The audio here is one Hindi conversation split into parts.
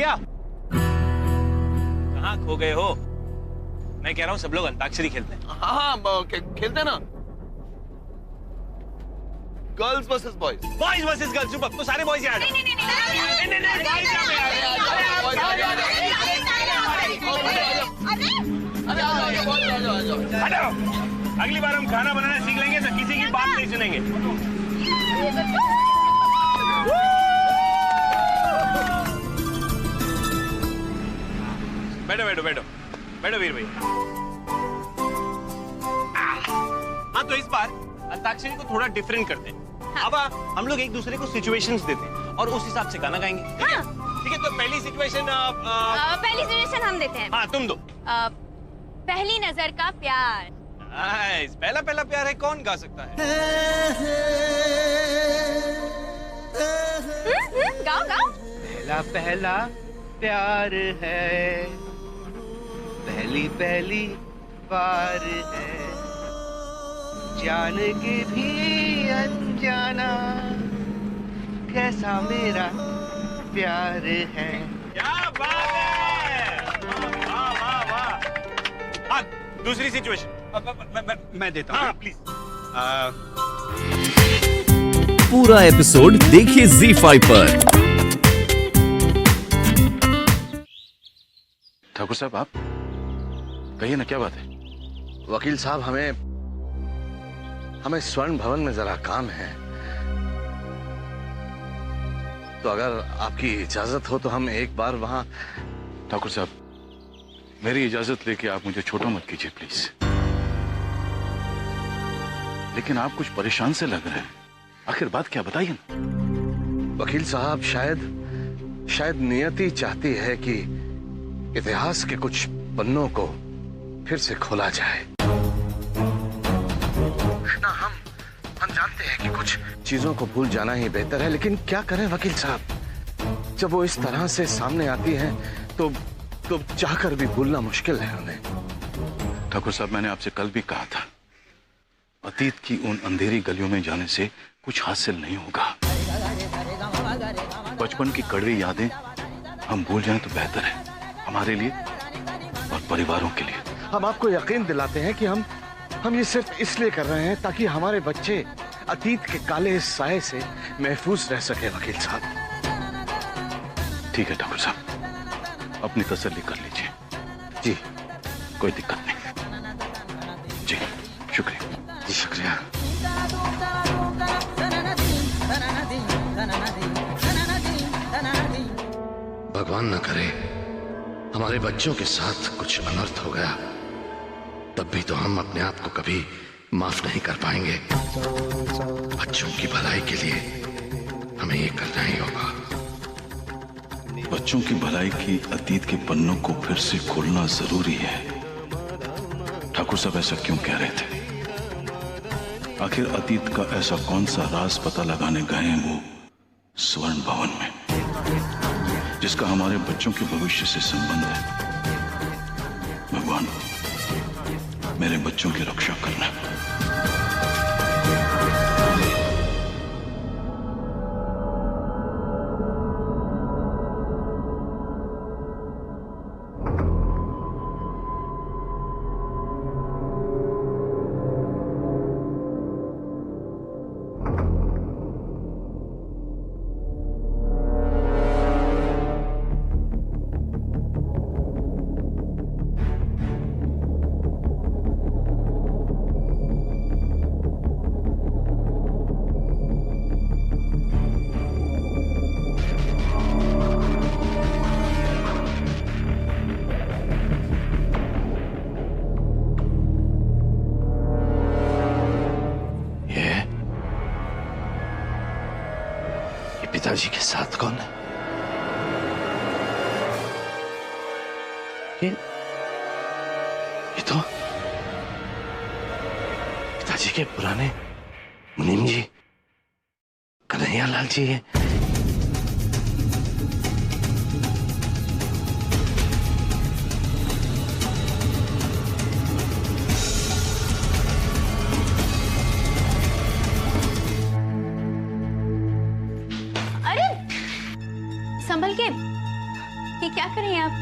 भैया, कहाँ खो गए हो? मैं कह रहा हूँ सब लोग अंताक्षरी खेलते हैं। हाँ खेलते ना। Girls versus boys. Boys versus girls. चुप, तो सारे बॉयज आ जाओ। हटो। अगली बार हम खाना बनाना सीख लेंगे तो किसी की बात नहीं सुनेंगे। बैठो बैठो बैठो बैठो वीर भाई। हाँ, तो इस बार अंताक्षरी को थोड़ा डिफरेंट करते हैं। अब हम लोग एक दूसरे को सिचुएशंस देते हैं और उस हिसाब से गाना गाएंगे। ठीक है, तो पहली सिचुएशन हम देते हैं। हाँ, तुम दो। पहली नजर का प्यार। पहला पहला प्यार है, कौन गा सकता है? गाओ गाओ। पहला पहला प्यार है, पहली पहली बार है, जान के भी अनजाना कैसा मेरा प्यार है। क्या बात है, वाह वाह वाह। हाँ, दूसरी सिचुएशन मैं देता हूँ। हाँ प्लीज। पूरा एपिसोड देखिए ZEE5 पर। ठाकुर साहब, आप कहिए ना, क्या बात है? वकील साहब, हमें स्वर्ण भवन में जरा काम है, तो अगर आपकी इजाजत हो तो हम एक बार वहां। ठाकुर साहब, मेरी इजाजत लेके आप मुझे छोटा मत कीजिए प्लीज। लेकिन आप कुछ परेशान से लग रहे हैं, आखिर बात क्या, बताइए ना। वकील साहब, शायद नियति चाहती है कि इतिहास के कुछ पन्नों को फिर से खोला जाए ना। हम जानते हैं कि कुछ चीजों को भूल जाना ही बेहतर है, लेकिन क्या करें वकील साहब, जब वो इस तरह से सामने आती हैं तो चाहकर भी भूलना मुश्किल है उन्हें। ठाकुर साहब, मैंने आपसे कल भी कहा था, अतीत की उन अंधेरी गलियों में जाने से कुछ हासिल नहीं होगा। बचपन की कड़वी यादें हम भूल जाएं तो बेहतर है, हमारे लिए और परिवारों के लिए। हम आपको यकीन दिलाते हैं कि हम ये सिर्फ इसलिए कर रहे हैं ताकि हमारे बच्चे अतीत के काले साए से महफूज रह सके। वकील साहब, ठीक है ठाकुर साहब, अपनी तसल्ली कर लीजिए। जी, कोई दिक्कत नहीं। जी शुक्रिया। जी शुक्रिया। भगवान न करे हमारे बच्चों के साथ कुछ अनर्थ हो गया, तब भी तो हम अपने आप को कभी माफ नहीं कर पाएंगे। बच्चों की भलाई के लिए हमें ये करना ही होगा। बच्चों की भलाई की अतीत के पन्नों को फिर से खोलना जरूरी है। ठाकुर साहब ऐसा क्यों कह रहे थे? आखिर अतीत का ऐसा कौन सा राज पता लगाने गए हैं वो स्वर्ण भवन में, जिसका हमारे बच्चों के भविष्य से संबंध है। भगवान, मेरे बच्चों की रक्षा करना। पिताजी के साथ कौन है? ये तो पिताजी के पुराने मुनीम जी, कन्हैया लाल जी है। संभल के। क्या करें आप?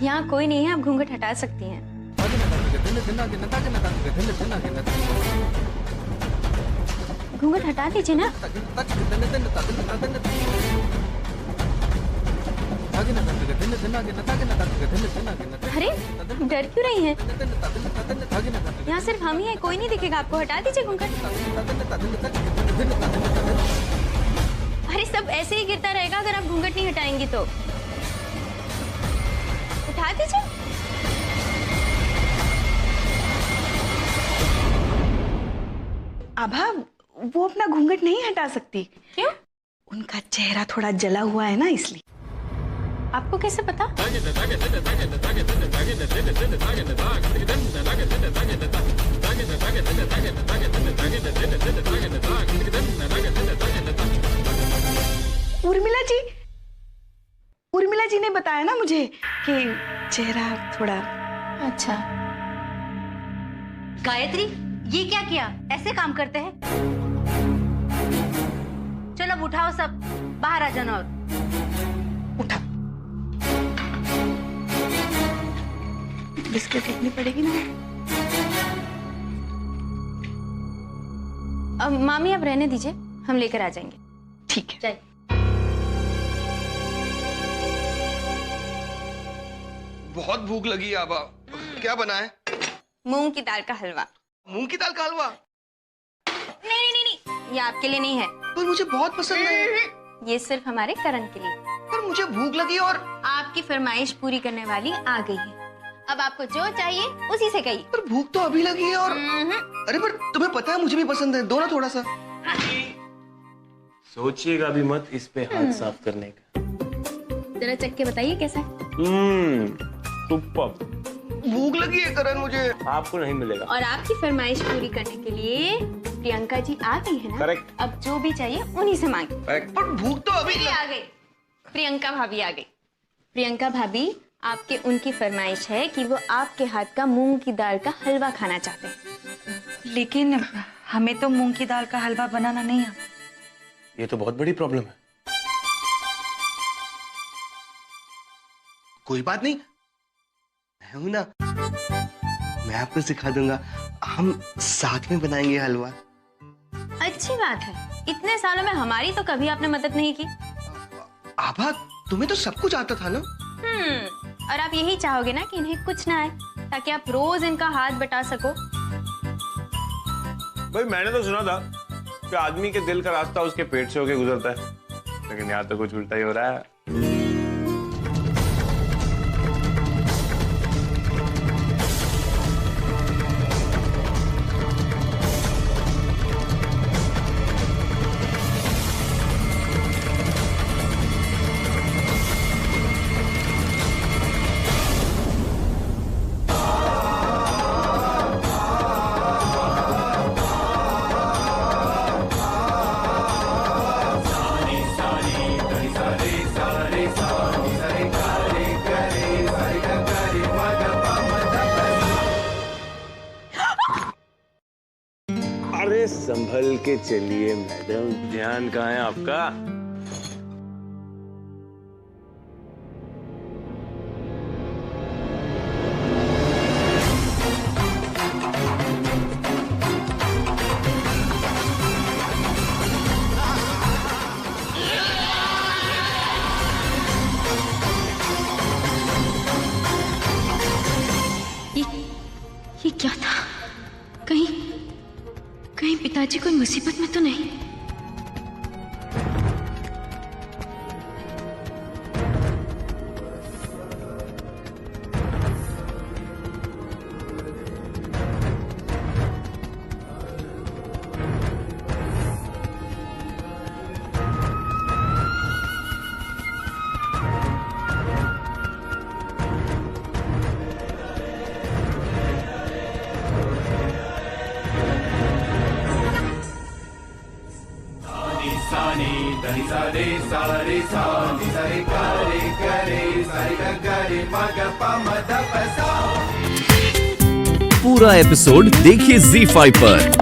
यहाँ कोई नहीं है, आप घूंघट हटा सकती हैं। घूंघट हटा दीजिए ना। अरे डर क्यों रही हैं? यहाँ सिर्फ हम ही हैं, कोई नहीं दिखेगा आपको। हटा दीजिए घूंघट। अरे सब ऐसे ही गिरता रहेगा अगर आप घूंघट नहीं हटाएंगी तो। उठा दीजिए। आभा, वो अपना घूंघट नहीं हटा सकती। क्यों? उनका चेहरा थोड़ा जला हुआ है ना, इसलिए। आपको कैसे पता? उर्मिला जी ने बताया ना मुझे कि चेहरा थोड़ा। अच्छा। गायत्री, ये क्या किया? ऐसे काम करते हैं? चलो अब उठाओ, सब बाहर आ जाना। और उठा। बिस्किट रखनी पड़ेगी ना। अब मामी आप रहने दीजिए, हम लेकर आ जाएंगे। ठीक है। चल। बहुत भूख लगी है आबा। क्या बना है? मूंग की दाल का हलवा। मूंग की दाल का हलवा? नहीं, ये आपके लिए नहीं है। पर मुझे बहुत पसंद है। ये सिर्फ हमारे करण के लिए। पर मुझे भूख लगी और आपकी फरमाइश पूरी करने वाली आ गई है। अब आपको जो चाहिए उसी से कहिए। पर भूख तो अभी लगी है। और अरे पर तुम्हें पता है मुझे भी पसंद है। दो ना थोड़ा सा। सोचिएगा भी मत इस पे हाथ साफ करने का। जरा चख के बताइए कैसा है। सुपर। भूख लगी है करण मुझे। आपको नहीं मिलेगा। और आपकी फरमाइश पूरी करने के लिए प्रियंका जी आ गई है ना? करेक्ट। अब जो भी चाहिए उन्हीं से मांगे। पर भूख तो अभी आ गई। प्रियंका भाभी आ गई। प्रियंका भाभी, आपके उनकी फरमाइश है कि वो आपके हाथ का मूंग की दाल का हलवा खाना चाहते हैं। लेकिन हमें तो मूंग की दाल का हलवा बनाना नहीं आता। ये तो बहुत बड़ी प्रॉब्लम है। कोई बात नहीं, मैं हूं ना। मैं आपको सिखा दूंगा। हम साथ में बनाएंगे हलवा। अच्छी बात है। इतने सालों में हमारी तो कभी आपने मदद नहीं की। आभा, तुम्हें तो सब कुछ आता था ना। और आप यही चाहोगे ना कि इन्हें कुछ ना आए, ताकि आप रोज इनका हाथ बटा सको। भाई मैंने तो सुना था कि आदमी के दिल का रास्ता उसके पेट से होके गुजरता है, लेकिन यहाँ तो कुछ उल्टा ही हो रहा है। अरे संभल के चलिए मैडम, ध्यान कहाँ है आपका? ये क्या था? कहीं पिताजी कोई मुसीबत में तो नहीं? पूरा एपिसोड देखिए ZEE5 पर।